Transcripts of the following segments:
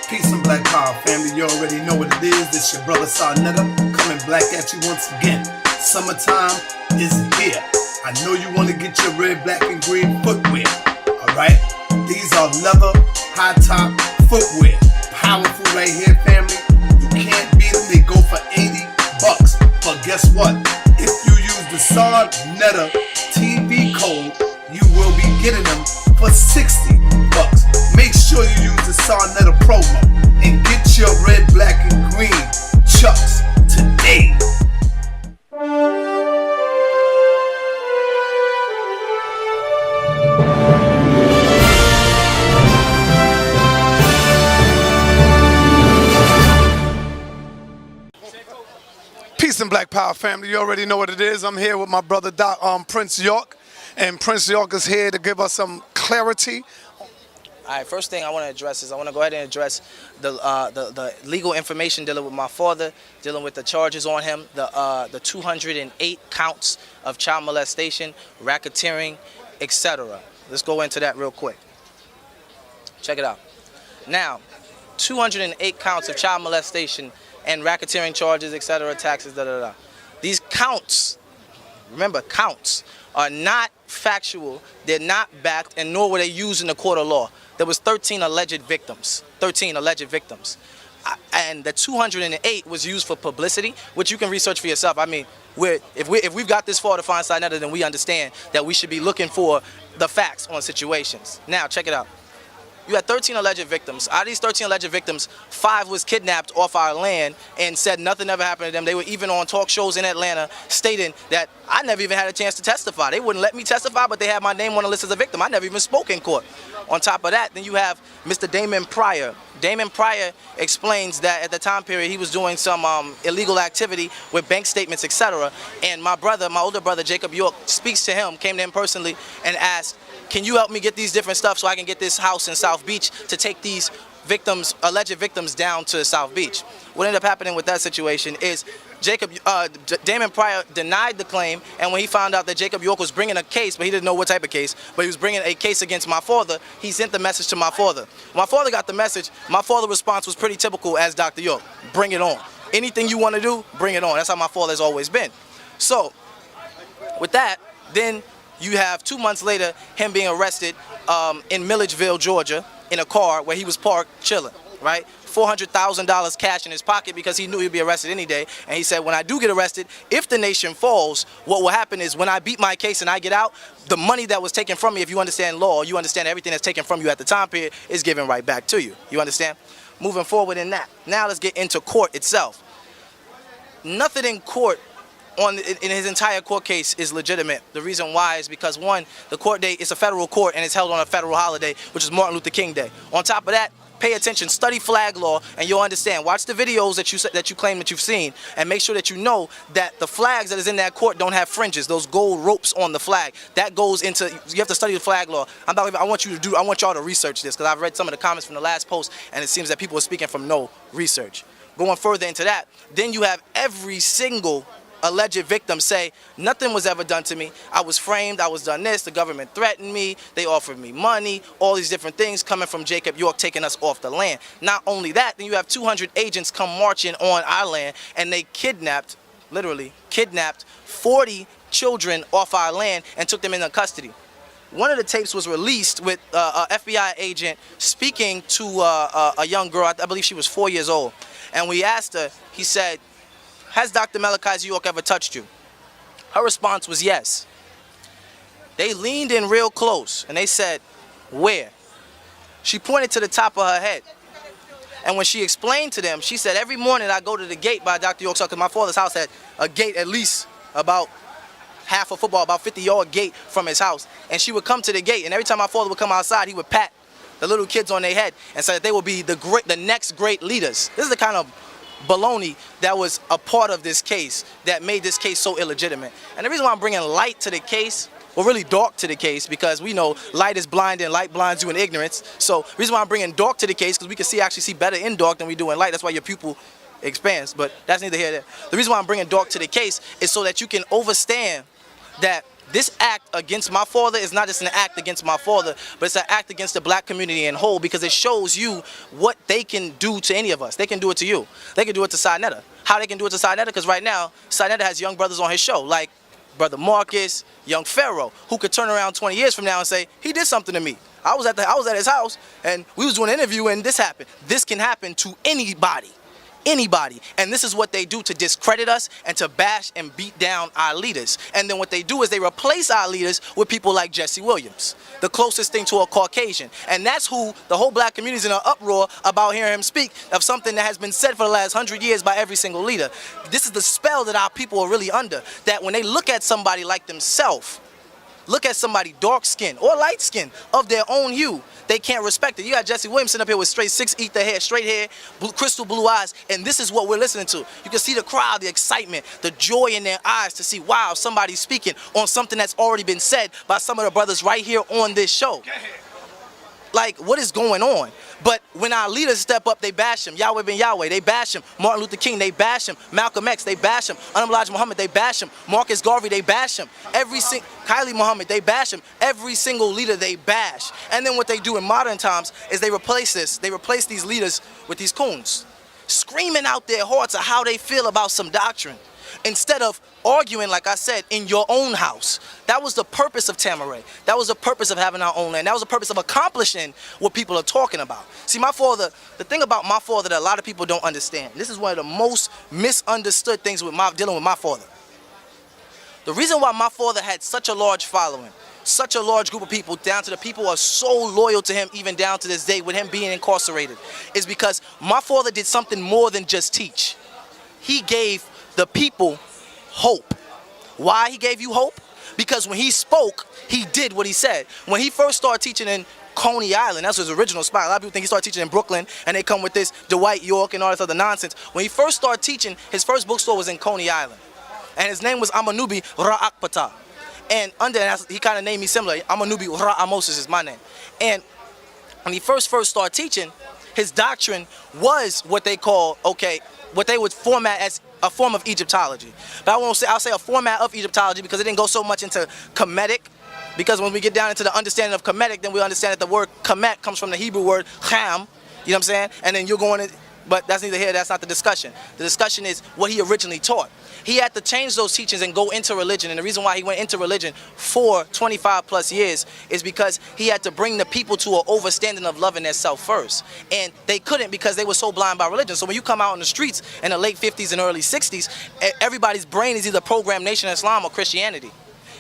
Peace and Black Power family, you already know what it is. It's your brother Sarnetta coming black at you once again. Summertime is here. I know you want to get your red, black, and green footwear. Alright? These are leather, high top footwear. Powerful right here, family. You can't beat them. They go for $80. But guess what? If you use the Sarnetta TV code, you will be getting them for $60. Make sure you use the Sarnetta promo and get your red, black, and green chucks today. Peace and Black Power family, you already know what it is. I'm here with my brother Prince York, and Prince York is here to give us some clarity. All right, first thing I want to address is I want to go ahead and address the legal information dealing with my father, dealing with the charges on him, the 208 counts of child molestation, racketeering, etc. Let's go into that real quick. Check it out. Now, 208 counts of child molestation and racketeering charges, etc., taxes, da-da-da. These counts, remember, counts, are not factual, they're not backed, and nor were they used in the court of law. There was 13 alleged victims. And the 208 was used for publicity, which you can research for yourself. I mean, if we've got this far to find Sarnetta, then we understand that we should be looking for the facts on situations. Now, check it out. You had 13 alleged victims. Out of these 13 alleged victims, 5 was kidnapped off our land and said nothing ever happened to them. They were even on talk shows in Atlanta stating that I never even had a chance to testify. They wouldn't let me testify, but they had my name on the list as a victim. I never even spoke in court. On top of that, then you have Mr. Damon Pryor. Damon Pryor explains that at the time period he was doing some illegal activity with bank statements, etc. And my older brother, Jacob York, speaks to him, came to him personally and asked, can you help me get these different stuff so I can get this house in South Beach to take these victims, alleged victims, down to South Beach? What ended up happening with that situation is Damon Pryor denied the claim, and when he found out that Jacob York was bringing a case, but he didn't know what type of case, but he was bringing a case against my father, he sent the message to my father. When my father got the message, my father's response was pretty typical as Dr. York. Bring it on. Anything you want to do, bring it on. That's how my father has always been. So, with that, then you have 2 months later him being arrested in Milledgeville, Georgia, in a car where he was parked chilling, right? $400,000 cash in his pocket because he knew he'd be arrested any day. And he said, when I do get arrested, if the nation falls, what will happen is when I beat my case and I get out, the money that was taken from me, if you understand law, you understand everything that's taken from you at the time period is given right back to you. You understand? Moving forward in that. Now let's get into court itself. Nothing in court in his entire court case is legitimate. The reason why is because, one, the court date is a federal court and it's held on a federal holiday, which is Martin Luther King Day. On top of that, pay attention, study flag law, and you'll understand. Watch the videos that you claim that you've seen, and make sure that you know that the flags that is in that court don't have fringes, those gold ropes on the flag. That goes into, you have to study the flag law. I want y'all to research this, because I've read some of the comments from the last post, and it seems that people are speaking from no research. Going further into that, then you have every single alleged victim say, nothing was ever done to me. I was framed, I was done this, the government threatened me, they offered me money, all these different things coming from Jacob York taking us off the land. Not only that, then you have 200 agents come marching on our land, and they kidnapped, literally kidnapped 40 children off our land and took them into custody. One of the tapes was released with an FBI agent speaking to a young girl, I believe she was 4 years old. And we asked her, he said, has Dr. Malachi York ever touched you? Her response was yes. They leaned in real close and they said, where? She pointed to the top of her head. And when she explained to them, she said, every morning I go to the gate by Dr. York's house, because my father's house had a gate at least about half a football, about 50-yard gate from his house. And she would come to the gate, and every time my father would come outside, he would pat the little kids on their head and say that they would be the next great leaders. This is the kind of baloney that was a part of this case that made this case so illegitimate. And the reason why I'm bringing light to the case, well, really dark to the case, because we know light is blind and light blinds you in ignorance. So the reason why I'm bringing dark to the case, because we can actually see better in dark than we do in light. That's why your pupil expands, but that's neither here nor there. The reason why I'm bringing dark to the case is so that you can understand that this act against my father is not just an act against my father, but it's an act against the black community in whole, because it shows you what they can do to any of us. They can do it to you. They can do it to Sinetta. How they can do it to Sinetta? Because right now, Sinetta has young brothers on his show, like Brother Marcus, young Pharaoh, who could turn around 20 years from now and say, he did something to me. I was at his house, and we was doing an interview, and this happened. This can happen to anybody. Anybody. And this is what they do to discredit us and to bash and beat down our leaders. And then what they do is they replace our leaders with people like Jesse Williams, the closest thing to a Caucasian. And that's who the whole black community is in an uproar about hearing him speak of something that has been said for the last 100 years by every single leader. This is the spell that our people are really under, that when they look at somebody like themselves, look at somebody dark skin or light skin of their own hue, they can't respect it. You got Jesse Williams sitting up here with straight 6 ether hair, straight hair, crystal blue eyes, and this is what we're listening to. You can see the crowd, the excitement, the joy in their eyes to see, wow, somebody's speaking on something that's already been said by some of the brothers right here on this show. Like, what is going on? But when our leaders step up, they bash him. Yahweh ben Yahweh, they bash him. Martin Luther King, they bash him. Malcolm X, they bash him. Elijah Muhammad, they bash him. Marcus Garvey, they bash him. Kylie Muhammad, they bash him. Every single leader, they bash. And then what they do in modern times is they replace these leaders with these coons, screaming out their hearts of how they feel about some doctrine, instead of arguing, like I said, in your own house. That was the purpose of Tamaray. That was the purpose of having our own land. That was the purpose of accomplishing what people are talking about. See, my father, the thing about my father that a lot of people don't understand, this is one of the most misunderstood things with dealing with my father. The reason why my father had such a large following, such a large group of people, down to the people who are so loyal to him even down to this day with him being incarcerated, is because my father did something more than just teach. He gave the people hope. Why he gave you hope? Because when he spoke, he did what he said. When he first started teaching in Coney Island, that's his original spot. A lot of people think he started teaching in Brooklyn, and they come with this Dr.York and all this other nonsense. When he first started teaching, his first bookstore was in Coney Island, and his name was Amanubi Ra'akpata. And under that, he kind of named me similar. Amanubi Ra'amosis is my name. And when he first started teaching, his doctrine was what they call, what they would format as a form of Egyptology. But I'll say a format of Egyptology because it didn't go so much into Kemetic. Because when we get down into the understanding of Kemetic, then we understand that the word Kemet comes from the Hebrew word Ham. You know what I'm saying? And then you're going to, but that's neither here, that's not the discussion. The discussion is what he originally taught. He had to change those teachings and go into religion. And the reason why he went into religion for 25 plus years is because he had to bring the people to an overstanding of loving themselves first. And they couldn't because they were so blind by religion. So when you come out in the streets in the late 50s and early 60s, everybody's brain is either programmed Nation Islam or Christianity.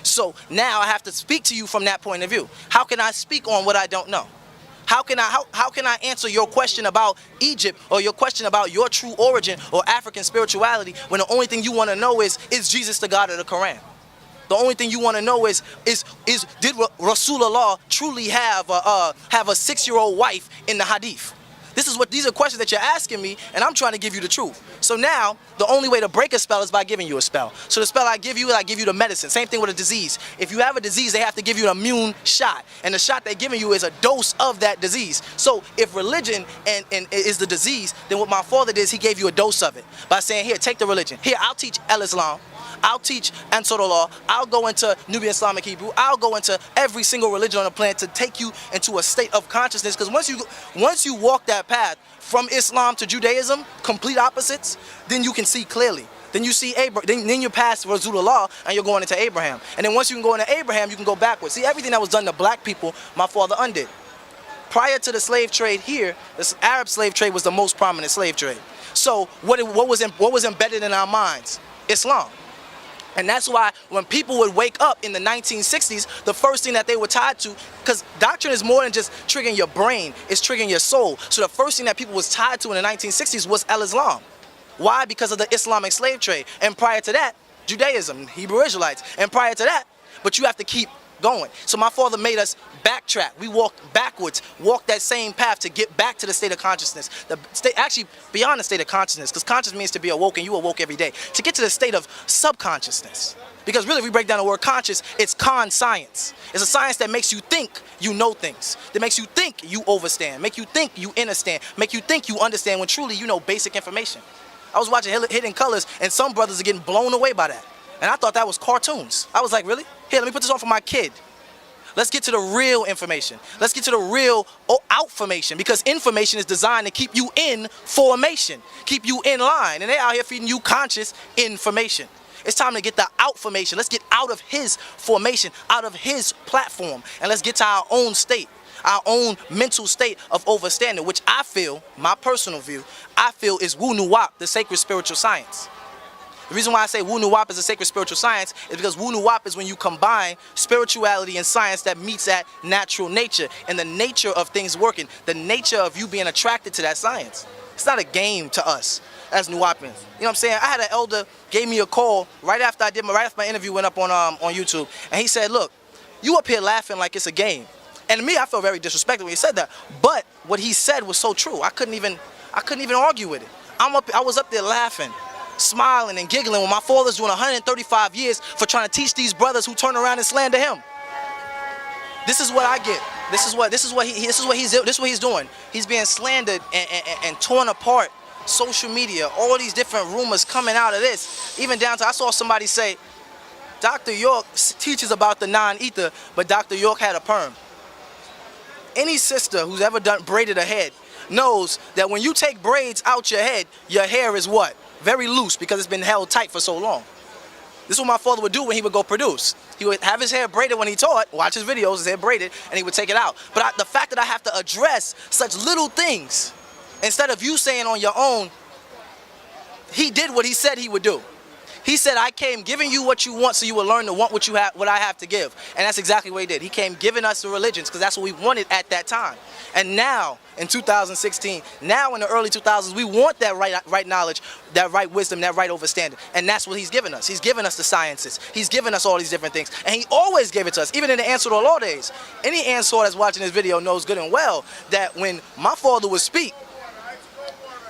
So now I have to speak to you from that point of view. How can I speak on what I don't know? How can I answer your question about Egypt or your question about your true origin or African spirituality when the only thing you want to know is Jesus the God of the Quran? The only thing you want to know is did Rasulullah truly have a 6-year-old wife in the Hadith? These are questions that you're asking me, and I'm trying to give you the truth. So now, the only way to break a spell is by giving you a spell. So the spell I give you the medicine. Same thing with a disease. If you have a disease, they have to give you an immune shot. And the shot they're giving you is a dose of that disease. So if religion and is the disease, then what my father did is he gave you a dose of it. By saying, here, take the religion. Here, I'll teach El-Islam. I'll teach Ansarullah. I'll go into Nubian Islamic Hebrew. I'll go into every single religion on the planet to take you into a state of consciousness. Because once you walk that path from Islam to Judaism, complete opposites, then you can see clearly. Then you see Abraham. Then you're past Rasulullah and you're going into Abraham. And then once you can go into Abraham, you can go backwards. See, everything that was done to black people, my father undid. Prior to the slave trade here, the Arab slave trade was the most prominent slave trade. So what was embedded in our minds? Islam. And that's why when people would wake up in the 1960s, the first thing that they were tied to, because doctrine is more than just triggering your brain, it's triggering your soul. So the first thing that people was tied to in the 1960s was El-Islam. Why? Because of the Islamic slave trade. And prior to that, Judaism, Hebrew Israelites. And prior to that, but you have to keep going. So my father made us backtrack. We walked backwards, walked that same path to get back to the state of consciousness. Actually, beyond the state of consciousness, because conscious means to be awoke, and you awoke every day. To get to the state of subconsciousness. Because really, if we break down the word conscious, it's con-science. It's a science that makes you think you know things. That makes you think you overstand. Make you think you understand. Make you think you understand when truly you know basic information. I was watching Hidden Colors, and some brothers are getting blown away by that. And I thought that was cartoons. I was like, really? Here, let me put this on for my kid. Let's get to the real information. Let's get to the real outformation, because information is designed to keep you in formation, keep you in line. And they out here feeding you conscious information. It's time to get the outformation. Let's get out of his formation, out of his platform, and let's get to our own state, our own mental state of overstanding, which I feel, my personal view, I feel is Wu Nuwap, the sacred spiritual science. The reason why I say Wu Nuwap is a sacred spiritual science is because Wu Nuwap is when you combine spirituality and science that meets at natural nature and the nature of things working, the nature of you being attracted to that science. It's not a game to us as Nuwapians. You know what I'm saying? I had an elder gave me a call right after my interview went up on YouTube, and he said, "Look, you up here laughing like it's a game." And to me, I felt very disrespectful when he said that. But what he said was so true. I couldn't even argue with it. I was up there laughing, smiling and giggling when my father's doing 135 years for trying to teach these brothers who turn around and slander him. This is what I get. This is what he's doing. He's being slandered and torn apart. Social media, all these different rumors coming out of this, even down to I saw somebody say, Dr. York teaches about the non-ether, but Dr. York had a perm. Any sister who's ever braided a head knows that when you take braids out your head, your hair is what? Very loose, because it's been held tight for so long. This is what my father would do when he would go produce. He would have his hair braided when he taught, watch his videos, his hair braided, and he would take it out. But the fact that I have to address such little things, instead of you saying on your own, he did what he said he would do. He said, I came giving you what you want so you will learn to want what I have to give. And that's exactly what he did. He came giving us the religions because that's what we wanted at that time. And now, in 2016, now in the early 2000s, we want that right knowledge, that right wisdom, that right understanding. And that's what he's given us. He's given us the sciences. He's given us all these different things. And he always gave it to us, even in the Answer to the Law days. Any Answer that's watching this video knows good and well that when my father would speak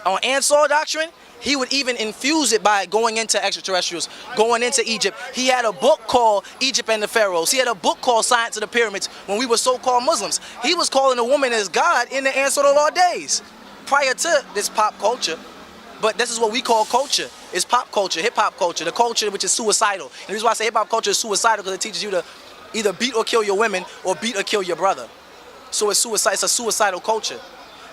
on Answer doctrine, he would even infuse it by going into extraterrestrials, going into Egypt. He had a book called Egypt and the Pharaohs. He had a book called Science of the Pyramids when we were so-called Muslims. He was calling a woman as God in the Answer to the Law days, prior to this pop culture. But this is what we call culture. It's pop culture, hip-hop culture, the culture which is suicidal. And the reason why I say hip-hop culture is suicidal because it teaches you to either beat or kill your women or beat or kill your brother. So it's suicide. It's a suicidal culture.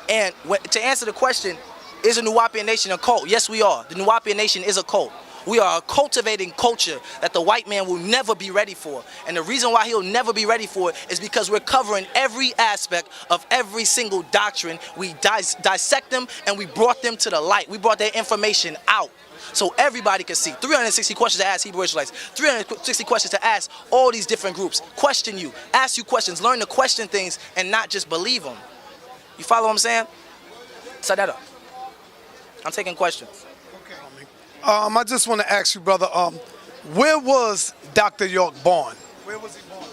And to answer the question, is a Nuwapian nation a cult? Yes, we are. The Nuwapian nation is a cult. We are a cultivating culture that the white man will never be ready for. And the reason why he'll never be ready for it is because we're covering every aspect of every single doctrine. We dissect them and we brought them to the light. We brought their information out so everybody can see. 360 questions to ask Hebrew Israelites. 360 questions to ask all these different groups. Question you. Ask you questions. Learn to question things and not just believe them. You follow what I'm saying? Set that up. I'm taking questions. Okay. I just want to ask you, brother, where was Dr. York born? Where was he born?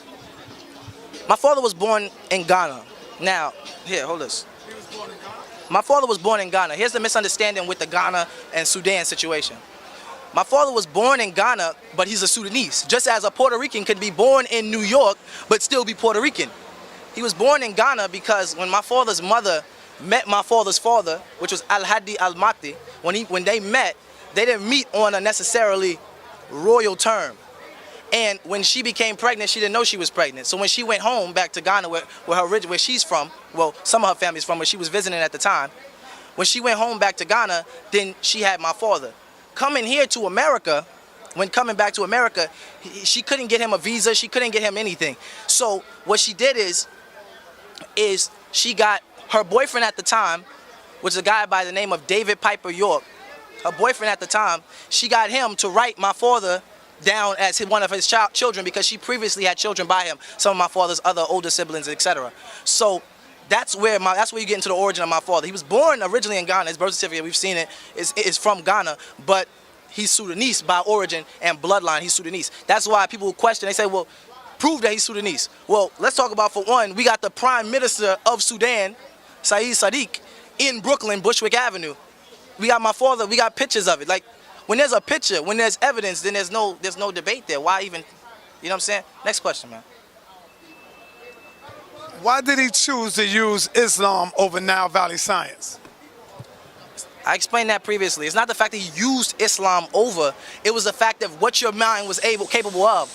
My father was born in Ghana. Now, here, hold this. He was born in Ghana? My father was born in Ghana. Here's the misunderstanding with the Ghana and Sudan situation. My father was born in Ghana, but he's a Sudanese. Just as a Puerto Rican could be born in New York, but still be Puerto Rican. He was born in Ghana because when my father's mother met my father's father, which was Al-Hadi Al-Mati, when they met, they didn't meet on a necessarily royal term. And when she became pregnant, she didn't know she was pregnant. So when she went home back to Ghana, where she's from, well, some of her family's from, where she was visiting at the time, when she went home back to Ghana, then she had my father. Coming here to America, when coming back to America, she couldn't get him a visa, she couldn't get him anything. So what she did is she got her boyfriend at the time, which is a guy by the name of David Piper York. Her boyfriend at the time, she got him to write my father down as one of his children because she previously had children by him, some of my father's other older siblings, etc. So that's where you get into the origin of my father. He was born originally in Ghana. His birth certificate, we've seen it, is from Ghana, but he's Sudanese by origin and bloodline. He's Sudanese. That's why people question. They say, well, prove that he's Sudanese. Well, let's talk about, for one, we got the Prime Minister of Sudan, Saeed Sadiq, in Brooklyn, Bushwick Avenue. We got my father, we got pictures of it. Like, when there's a picture, when there's evidence, then there's no debate there. Why even, you know what I'm saying? Next question, man. Why did he choose to use Islam over Nile Valley science? I explained that previously. It's not the fact that he used Islam over. It was the fact of what your mind was capable of.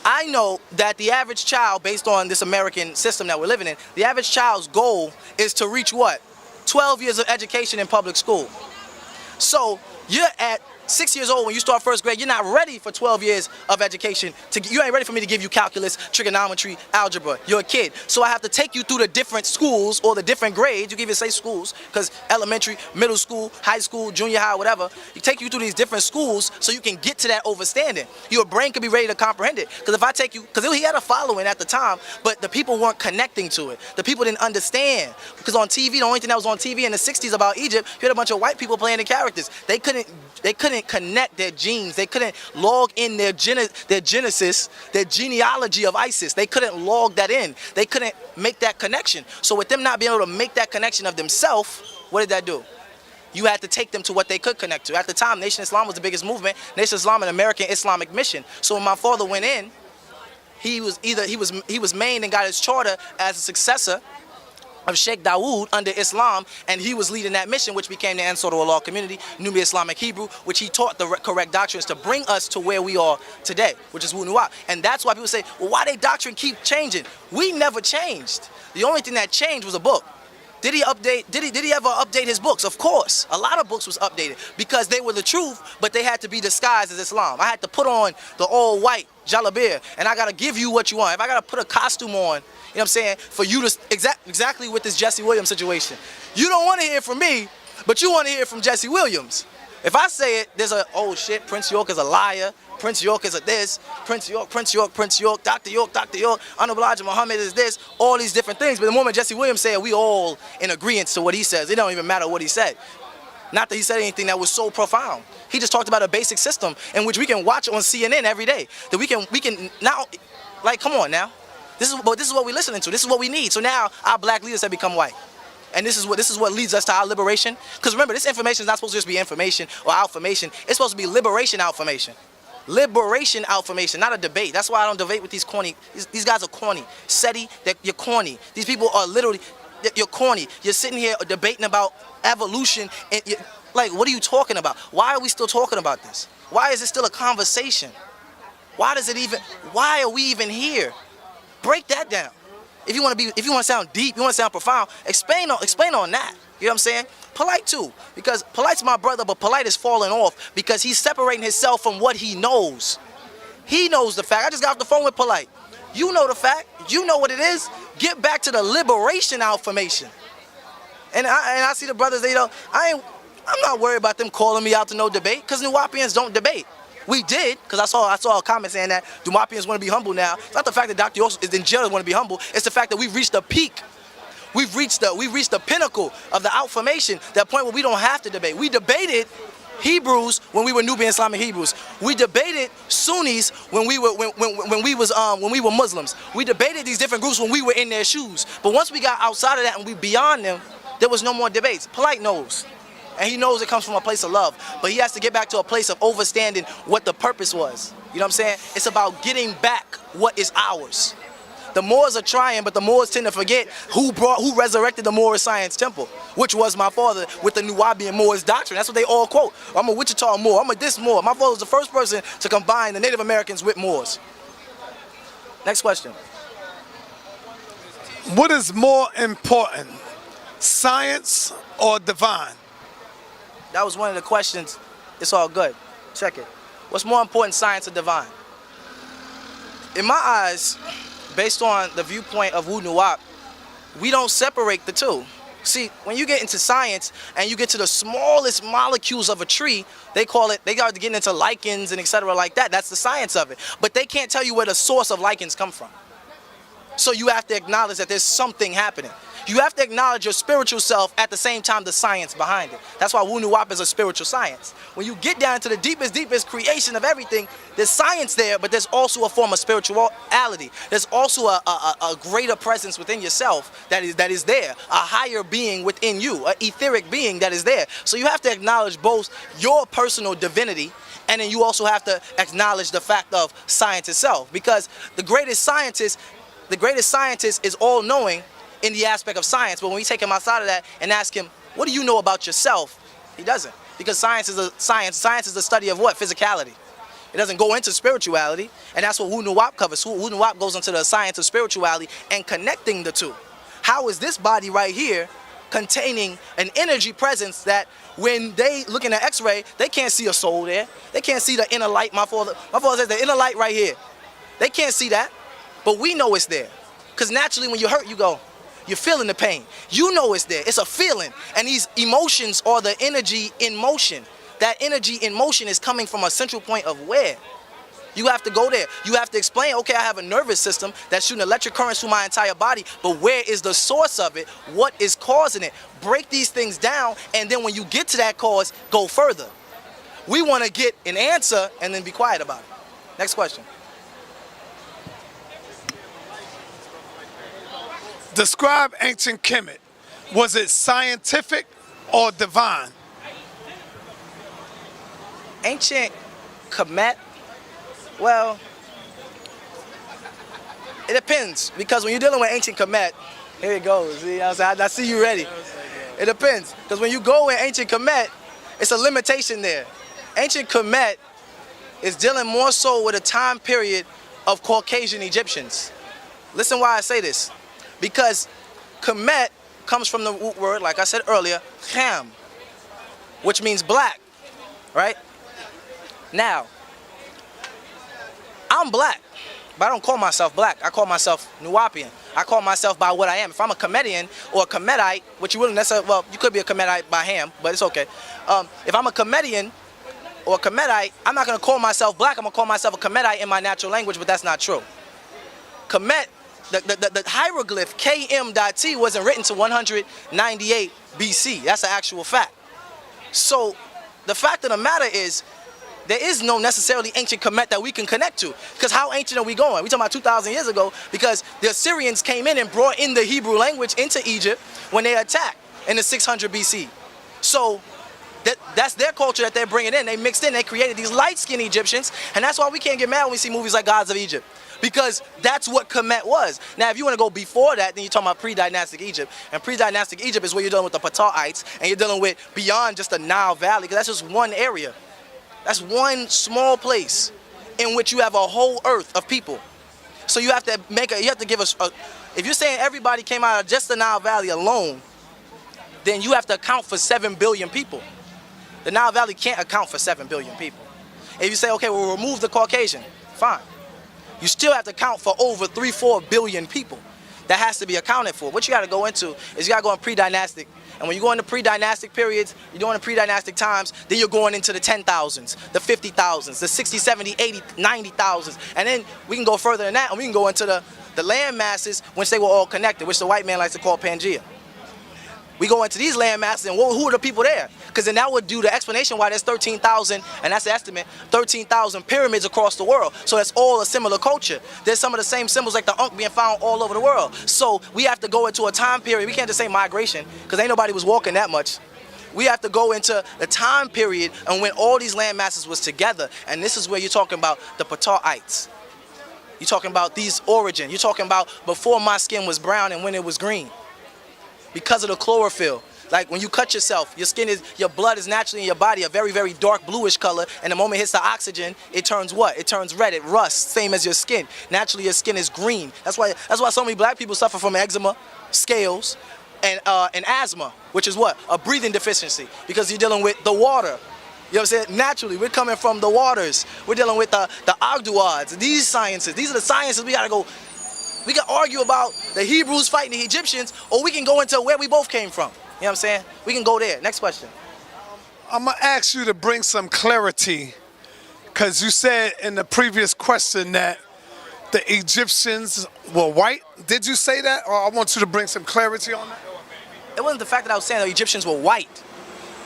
I know that the average child, based on this American system that we're living in, the average child's goal is to reach what? 12 years of education in public school. So you're at 6 years old when you start first grade. You're not ready for 12 years of education. You ain't ready for me to give you calculus, trigonometry, algebra. You're a kid. So I have to take you through the different schools or the different grades. You can even say schools because elementary, middle school, high school, junior high, whatever. You take you through these different schools so you can get to that understanding. Your brain could be ready to comprehend it. Because if I take you, because he had a following at the time, but the people weren't connecting to it. The people didn't understand. Because on TV, the only thing that was on TV in the 60s about Egypt, you had a bunch of white people playing the characters. They couldn't connect their genes. They couldn't log in their genesis, their genealogy of ISIS. They couldn't log that in. They couldn't make that connection. So with them not being able to make that connection of themselves, what did that do? You had to take them to what they could connect to. At the time, Nation Islam was the biggest movement. Nation Islam, an American Islamic mission. So when my father went in, he was mained and got his charter as a successor of Sheikh Dawood under Islam, and he was leading that mission, which became the Ansar Allah community, Nubia Islamic Hebrew, which he taught the correct doctrines to bring us to where we are today, which is Wu Nuwap. And that's why people say, well, why they doctrine keep changing? We never changed. The only thing that changed was a book. Did he update? Did he ever update his books? Of course. A lot of books was updated because they were the truth, but they had to be disguised as Islam. I had to put on the all white jalabir, and I gotta give you what you want. If I gotta put a costume on, you know what I'm saying, for you to exactly with this Jesse Williams situation. You don't want to hear from me, but you want to hear from Jesse Williams. If I say it, there's a, oh shit, Prince York is a liar. Prince York is a this. Prince York, Prince York, Prince York, Dr. York, Dr. York, Honorable Elijah Muhammad is this, all these different things. But the moment Jesse Williams said, we all in agreement to what he says. It don't even matter what he said. Not that he said anything that was so profound. He just talked about a basic system in which we can watch on CNN every day. That we can now, like, come on now. This is what we're listening to. This is what we need. So now our black leaders have become white. And this is what leads us to our liberation. Because remember, this information is not supposed to just be information or outformation. It's supposed to be liberation outformation. Liberation outformation, not a debate. That's why I don't debate with these corny. These guys are corny. SETI, you're corny. These people are literally, you're corny. You're sitting here debating about evolution. And like, what are you talking about? Why are we still talking about this? Why is it still a conversation? Why are we even here? Break that down. If you want to sound deep, you want to sound profound, explain on that. You know what I'm saying? Polite too, because Polite's my brother, but Polite is falling off because he's separating himself from what he knows. He knows the fact. I just got off the phone with Polite. You know the fact. You know what it is. Get back to the liberation outformation. And I see the brothers. I'm not worried about them calling me out to no debate, because Nuwapians don't debate. We did, because I saw a comment saying that Nuwapians want to be humble now. It's not the fact that Dr. York is in jail and want to be humble. It's the fact that we've reached the peak. We've reached the pinnacle of the outformation, that point where we don't have to debate. We debated Hebrews when we were Nubian Islamic Hebrews. We debated Sunnis when we were Muslims. We debated these different groups when we were in their shoes. But once we got outside of that and we beyond them, there was no more debates. Polite knows. And he knows it comes from a place of love. But he has to get back to a place of understanding what the purpose was. You know what I'm saying? It's about getting back what is ours. The Moors are trying, but the Moors tend to forget who resurrected the Moorish Science Temple, which was my father with the Nuwabian Moors doctrine. That's what they all quote. I'm a Wichita Moor. I'm a this Moor. My father was the first person to combine the Native Americans with Moors. Next question. What is more important, science or divine? That was one of the questions. It's all good. Check it. What's more important, science or divine? In my eyes, based on the viewpoint of Wu Nuwap, we don't separate the two. See, when you get into science and you get to the smallest molecules of a tree, they start getting into lichens and etc. like that. That's the science of it. But they can't tell you where the source of lichens come from. So you have to acknowledge that there's something happening. You have to acknowledge your spiritual self at the same time the science behind it. That's why Wu Nuwap is a spiritual science. When you get down to the deepest creation of everything, there's science there, but there's also a form of spirituality. There's also a greater presence within yourself that is there, a higher being within you, an etheric being that is there. So you have to acknowledge both your personal divinity, and then you also have to acknowledge the fact of science itself, because the greatest scientist is all-knowing in the aspect of science. But when we take him outside of that and ask him, what do you know about yourself? He doesn't. Because science is the study of what? Physicality. It doesn't go into spirituality, and that's what Wu Nuwap covers. Wu Nuwap goes into the science of spirituality and connecting the two. How is this body right here containing an energy presence that when they look in the x-ray, they can't see a soul there. They can't see the inner light. My father says the inner light right here. They can't see that, but we know it's there. Because naturally when you hurt, you're feeling the pain. You know it's there. It's a feeling. And these emotions are the energy in motion. That energy in motion is coming from a central point of where? You have to go there. You have to explain, okay, I have a nervous system that's shooting electric currents through my entire body, but where is the source of it? What is causing it? Break these things down, and then when you get to that cause, go further. We want to get an answer and then be quiet about it. Next question. Describe ancient Kemet. Was it scientific or divine? Ancient Kemet, well, it depends, because when you're dealing with ancient Kemet, here it goes. See, I see you ready. It depends, because when you go in ancient Kemet, it's a limitation there. Ancient Kemet is dealing more so with a time period of Caucasian Egyptians. Listen why I say this. Because Kemet comes from the root word, like I said earlier, Kham, which means black, right? Now, I'm black, but I don't call myself black. I call myself Nuwapian. I call myself by what I am. If I'm a Kemetian or a Kemetite, which you wouldn't necessarily, well, you could be a Kemetite by ham, but it's okay. If I'm a Kemetian or a Kemetite, I'm not going to call myself black. I'm going to call myself a Kemetite in my natural language, but that's not true. Kemet, the hieroglyph KM.T wasn't written to 198 BC. That's an actual fact. So the fact of the matter is, there is no necessarily ancient Kemet that we can connect to. Because how ancient are we going? We're talking about 2,000 years ago, because the Assyrians came in and brought in the Hebrew language into Egypt when they attacked in the 600 BC. So that's their culture that they're bringing in. They mixed in, they created these light-skinned Egyptians, and that's why we can't get mad when we see movies like Gods of Egypt. Because that's what Kemet was. Now, if you want to go before that, then you're talking about pre-dynastic Egypt. And pre-dynastic Egypt is where you're dealing with the Ptah'ites, and you're dealing with beyond just the Nile Valley, because that's just one area. That's one small place in which you have a whole earth of people. So you have to give us, if you're saying everybody came out of just the Nile Valley alone, then you have to account for 7 billion people. The Nile Valley can't account for 7 billion people. If you say, okay, we'll remove the Caucasian, fine. You still have to count for over 3-4 billion people. That has to be accounted for. What you got to go into is you got to go in pre-dynastic. And when you go into pre-dynastic periods, you're going to pre-dynastic times, then you're going into the 10,000s, the 50,000s, the 60, 70, 80, 90,000s. And then we can go further than that, and we can go into the land masses, which they were all connected, which the white man likes to call Pangea. We go into these land masses, and who are the people there? Because then that would do the explanation why there's 13,000, and that's the estimate, 13,000 pyramids across the world. So that's all a similar culture. There's some of the same symbols like the Ankh being found all over the world. So we have to go into a time period. We can't just say migration, because ain't nobody was walking that much. We have to go into the time period and when all these land masses was together. And this is where you're talking about the Ptah'ites. You're talking about these origin. You're talking about before my skin was brown and when it was green. Because of the chlorophyll. Like when you cut yourself, your blood is naturally in your body a very, very dark bluish color, and the moment it hits the oxygen, it turns what? It turns red, it rusts, same as your skin. Naturally your skin is green. That's why so many black people suffer from eczema, scales, and asthma, which is what? A breathing deficiency, because you're dealing with the water. You know what I'm saying? Naturally, we're coming from the waters. We're dealing with the Ogdoads, these sciences. These are the sciences we gotta go. We can argue about the Hebrews fighting the Egyptians, or we can go into where we both came from. You know what I'm saying? We can go there. Next question. I'm going to ask you to bring some clarity, because you said in the previous question that the Egyptians were white. Did you say that? Or I want you to bring some clarity on that. It wasn't the fact that I was saying the Egyptians were white.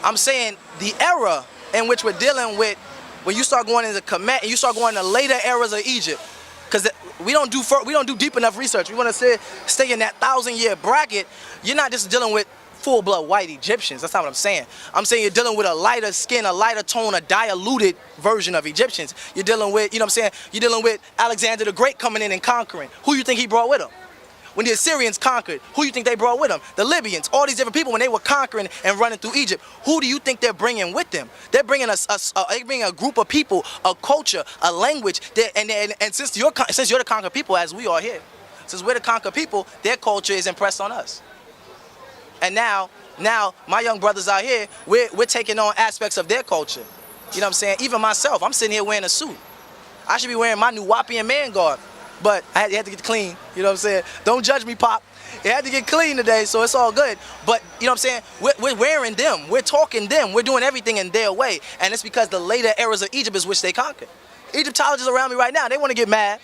I'm saying the era in which we're dealing with, when you start going into Kemet and you start going to later eras of Egypt, because we don't do deep enough research. We want to stay in that 1,000-year bracket. You're not just dealing with full-blood white Egyptians. That's not what I'm saying. I'm saying you're dealing with a lighter skin, a lighter tone, a diluted version of Egyptians. You're dealing with, you know what I'm saying? You're dealing with Alexander the Great coming in and conquering. Who you think he brought with him? when the Assyrians conquered, who do you think they brought with them? The Libyans, all these different people when they were conquering and running through Egypt. Who do you think they're bringing with them? They're bringing a group of people, a culture, a language. And since you're the conquered people, as we are here, since we're the conquered people, their culture is impressed on us. And now my young brothers out here, we're taking on aspects of their culture. You know what I'm saying? Even myself, I'm sitting here wearing a suit. I should be wearing my new Wapian man guard, but I had to get clean. You know what I'm saying? Don't judge me, Pop. It had to get clean today, so it's all good. But you know what I'm saying? We're wearing them. We're talking them. We're doing everything in their way. And it's because the later eras of Egypt is which they conquered. Egyptologists around me right now, they want to get mad,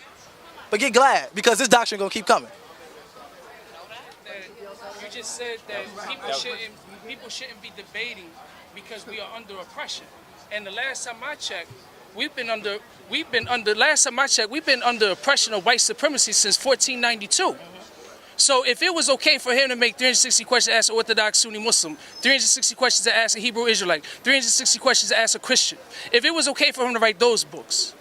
but get glad because this doctrine going to keep coming. You just said that people shouldn't be debating because we are under oppression. And the last time I checked, we've been under oppression of white supremacy since 1492. So if it was okay for him to make 360 questions to ask an Orthodox Sunni Muslim, 360 questions to ask a Hebrew Israelite, 360 questions to ask a Christian, if it was okay for him to write those books,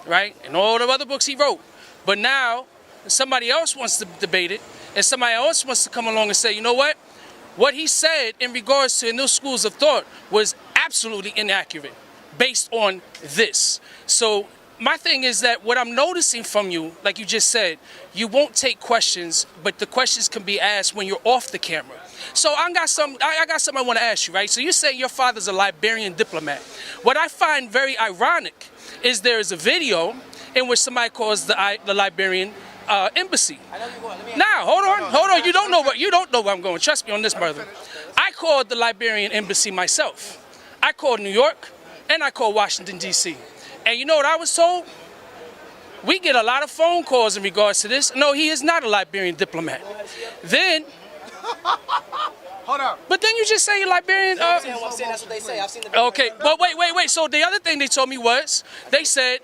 right, and all the other books he wrote, but now somebody else wants to debate it, and somebody else wants to come along and say, you know what he said in regards to in those schools of thought was absolutely inaccurate based on this. So my thing is that what I'm noticing from you, like you just said, you won't take questions, but the questions can be asked when you're off the camera. So I got something I want to ask you, right? So you say your father's a Liberian diplomat. What I find very ironic is there is a video in which somebody calls the Liberian embassy. Now, hold on. You don't know where I'm going. Trust me on this, brother. I called the Liberian embassy myself. I called New York and I called Washington, D.C. And you know what I was told? We get a lot of phone calls in regards to this. No, he is not a Liberian diplomat. Then, hold on. But then you just say Liberian. I'm saying that's what they say. I've seen the okay, but wait. So the other thing they told me was they said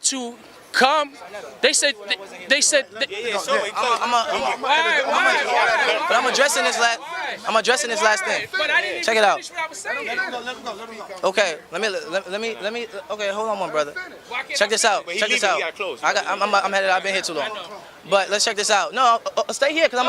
to come. They said. But I'm addressing this last thing. Check it out. Okay, let me. Okay, hold on, one brother. Check this out. I'm headed. I've been here too long. But let's check this out. No, stay here because I'm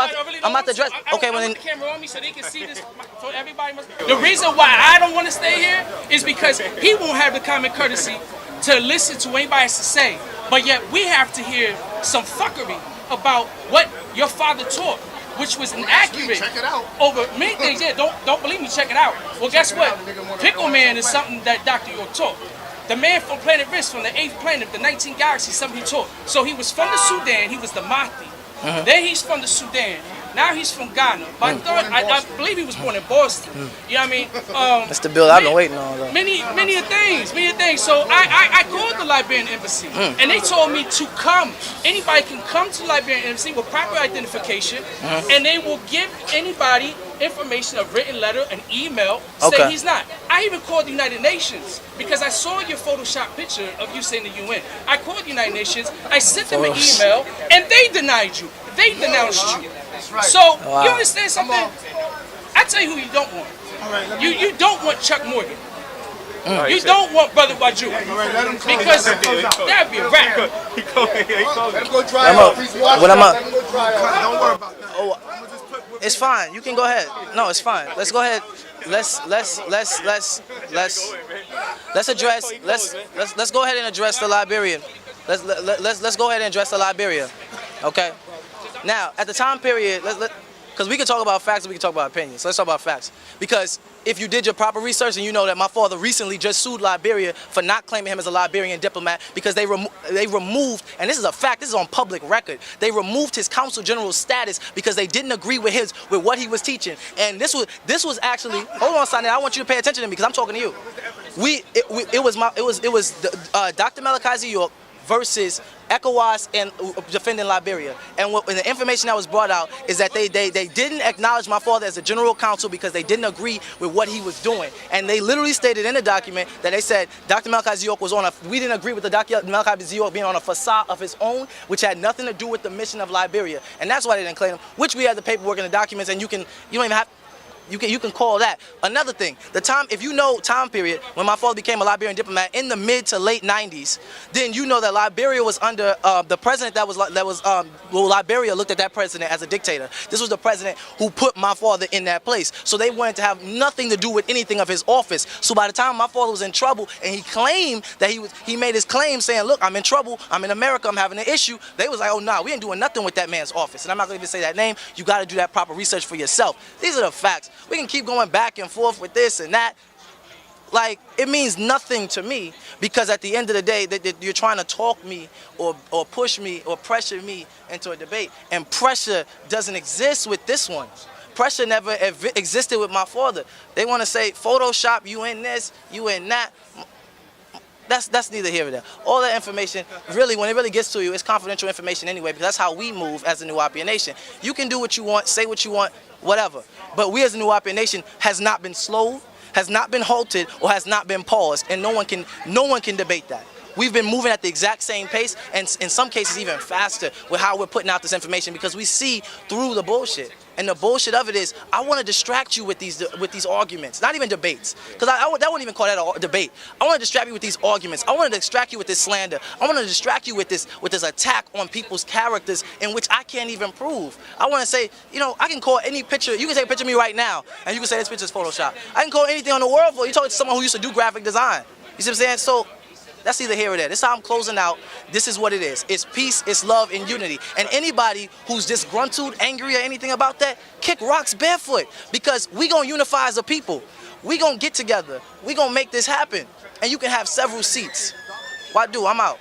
about to address. Okay, well then. The camera on me so they can see this. So everybody must. The reason why I don't want to stay here is because he won't have the common courtesy to listen to what anybody has to say. But yet we have to hear some fuckery about what your father taught, which was inaccurate. Check it out. Over many things. Yeah, don't believe me, check it out. Well, guess what? Pickle Man is something that Dr. York taught. The man from Planet Risk, from the 8th planet, the 19th galaxy, something he taught. So he was from the Sudan, he was the Mahdi. Then he's from the Sudan. Now he's from Ghana. But I believe he was born in Boston. You know what I mean? That's the bill I've been waiting on, though. Many things. So I called the Liberian embassy, and they told me to come. Anybody can come to the Liberian embassy with proper identification, and they will give anybody information, a written letter, an email, say he's not. I even called the United Nations because I saw your Photoshop picture of you saying the UN. I called the United Nations, I sent them an email, and they denied you. They denounced you. Right. So, you understand something? I tell you who you don't want. You don't want Chuck Morgan. You don't want Brother Waju. Because that'd be a rap. Let him go dry out. Let him go dry out. Don't worry about that. It's fine. You can go ahead. No, it's fine. Let's go ahead. Let's go ahead and address the Liberian. Let's go ahead and address the Liberia. Okay. Now, at the time period, because we can talk about facts and we can talk about opinions. So let's talk about facts. Because if you did your proper research and you know that my father recently just sued Liberia for not claiming him as a Liberian diplomat because they removed, and this is a fact, this is on public record, they removed his consul general status because they didn't agree with what he was teaching. And this was actually, hold on, Sonny, I want you to pay attention to me because I'm talking to you. It was Dr. Malachi York versus ECOWAS and defending Liberia. And the information that was brought out is that they didn't acknowledge my father as a general counsel because they didn't agree with what he was doing. And they literally stated in the document that they said Dr. Malachi York was we didn't agree with the Dr. Malachi York being on a facade of his own, which had nothing to do with the mission of Liberia. And that's why they didn't claim him, which we have the paperwork and the documents, and you don't even have. You can call that. Another thing, the time, if you know time period when my father became a Liberian diplomat in the mid to late 90s, then you know that Liberia was under the president well, Liberia looked at that president as a dictator. This was the president who put my father in that place. So they wanted to have nothing to do with anything of his office. So by the time my father was in trouble and he claimed that he made his claim saying, look, I'm in trouble, I'm in America, I'm having an issue, they was like, oh nah, we ain't doing nothing with that man's office. And I'm not gonna even say that name. You gotta do that proper research for yourself. These are the facts. We can keep going back and forth with this and that. Like, it means nothing to me, because at the end of the day, that you're trying to talk me or push me or pressure me into a debate, and pressure doesn't exist with this one. Pressure never existed with my father. They want to say, Photoshop, you in this, you in that. That's neither here nor there. All that information, really, when it really gets to you, it's confidential information anyway, because that's how we move as the New Appian Nation. You can do what you want, say what you want, whatever. But we as the New Appian Nation has not been slowed, has not been halted, or has not been paused, and no one can debate that. We've been moving at the exact same pace, and in some cases even faster, with how we're putting out this information, because we see through the bullshit. And the bullshit of it is, I want to distract you with these arguments, not even debates, because I wouldn't even call that a debate. I want to distract you with these arguments. I want to distract you with this slander. I want to distract you with this attack on people's characters, in which I can't even prove. I want to say, you know, I can call any picture. You can take a picture of me right now, and you can say this picture is Photoshop. I can call anything on the world for you. Talking to someone who used to do graphic design. You see what I'm saying? So that's either here or there. This is how I'm closing out. This is what it is. It's peace, it's love, and unity. And anybody who's disgruntled, angry, or anything about that, kick rocks barefoot. Because we gonna unify as a people. We gonna get together. We gonna make this happen. And you can have several seats. Why do? I'm out.